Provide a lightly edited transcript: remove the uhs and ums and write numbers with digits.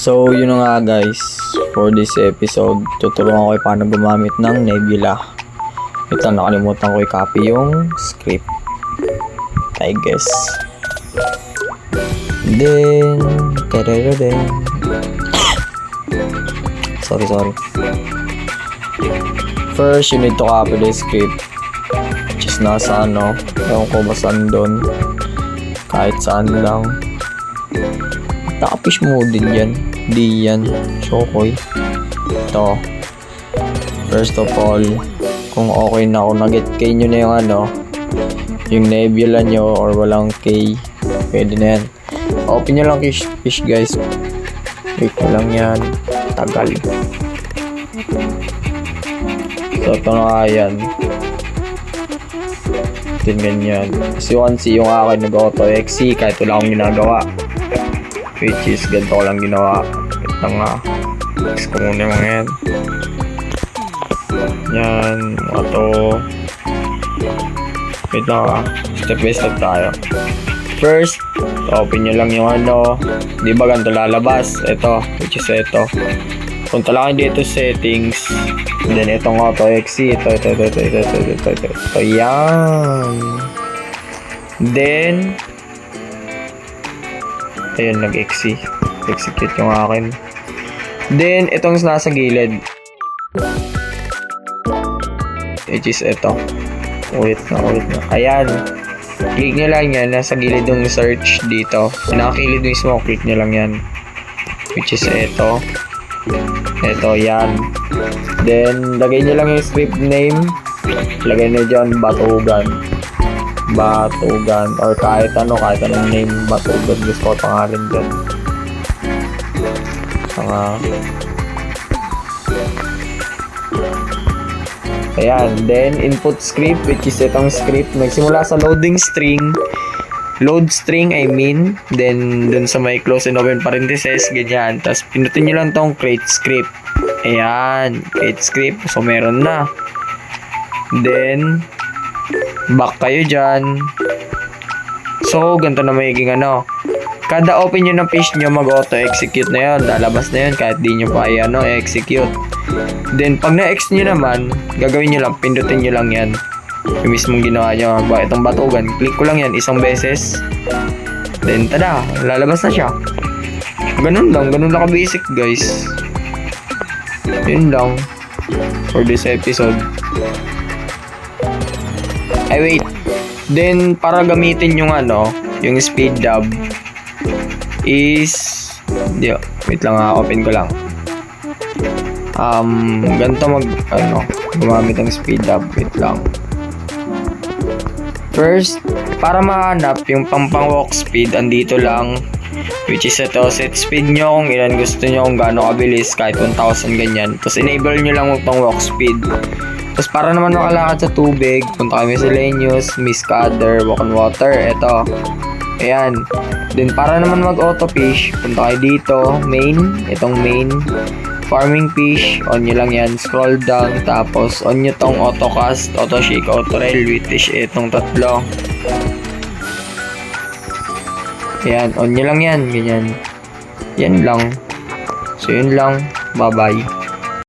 So, yun na nga guys. For this episode, tuturuan ko kayo paano gumamit ng Nebula. Ito, nakalimutan ko i-copy yung script. I guess. Then, sorry. First, you need to copy the script. Which is nasa ewan ko ba saan doon. Kahit saan lang. Naka-fish mode din yan. Di yan. Chokoy. Ito. First of all, kung okay na, kung nag-get K nyo na yung Nebula nyo or walang K, pwede na yan. Open nyo lang fish guys. Wait ko lang yan. Tagal. So, ito na nga yan. Tingnan yan. As you can see, yung akin nag-auto-XC kahit wala akong ginagawa. Which is, ganito ko lang ginawa. Ito nga. X ko muna yung mga yan. Yan. Auto. Wait lang ha. Step by step tayo. First, open nyo lang yung di ba ganito lalabas? Ito. Which is ito. Punta lang kayo dito settings. Then itong auto-XC. Ito. Yan. Then, ayun, nag-XC. Execute yung akin. Then, itong nasa gilid. Which is ito. Wait na. Ayan. Click nyo lang yan. Nasa gilid yung search dito. Nakakilid mismo. Click nyo lang yan. Which is ito. Ito, yan. Then, lagay nyo lang yung script name. Lagay nyo dyan, Batugan. Or kahit anong name, Batugan. Gusto ko pangalan dyan. Ayan. Then, input script, which is itong script. Nagsimula sa loading string. Load string, I mean. Then, dun sa may close and open parentheses, ganyan. Tapos, pinutin nyo lang tong create script. Ayan. Create script. So, meron na. Then, back kayo dyan. So, ganito na magiging Kada open nyo ng page nyo, mag-auto-execute na yun. Lalabas na yun kahit di nyo pa execute. Then, pag na-X nyo naman, gagawin nyo lang, pindutin nyo lang yan. Yung mismong ginawa nyo. Itong Batugan, click ko lang yan isang beses. Then, tada, lalabas na siya. Ganun lang ka-basic guys. Yun lang for this episode. Ay, wait. Then, para gamitin yung yung speed dub is, wait lang open ko lang. Ganito gumamit ng speed dub. Wait lang. First, para mahanap yung pang-walk speed, andito lang. Which is ito, set speed nyo kung ilan gusto nyo, kung gaano kabilis, kahit 1,000 ganyan. Tapos enable nyo lang itong walk speed. Tapos para naman makalakad sa tubig, punta kayo miscellaneous, Miscader, walk on water, ito. Ayan. Then para naman mag-auto fish, punta kayo dito, main, itong main. Farming fish, on nyo lang yan, scroll down, tapos on nyo tong auto cast, auto shake, auto rail, with fish, itong tatlo. Ayan, on nyo lang yan, ganyan. Yan lang. So yun lang, bye bye.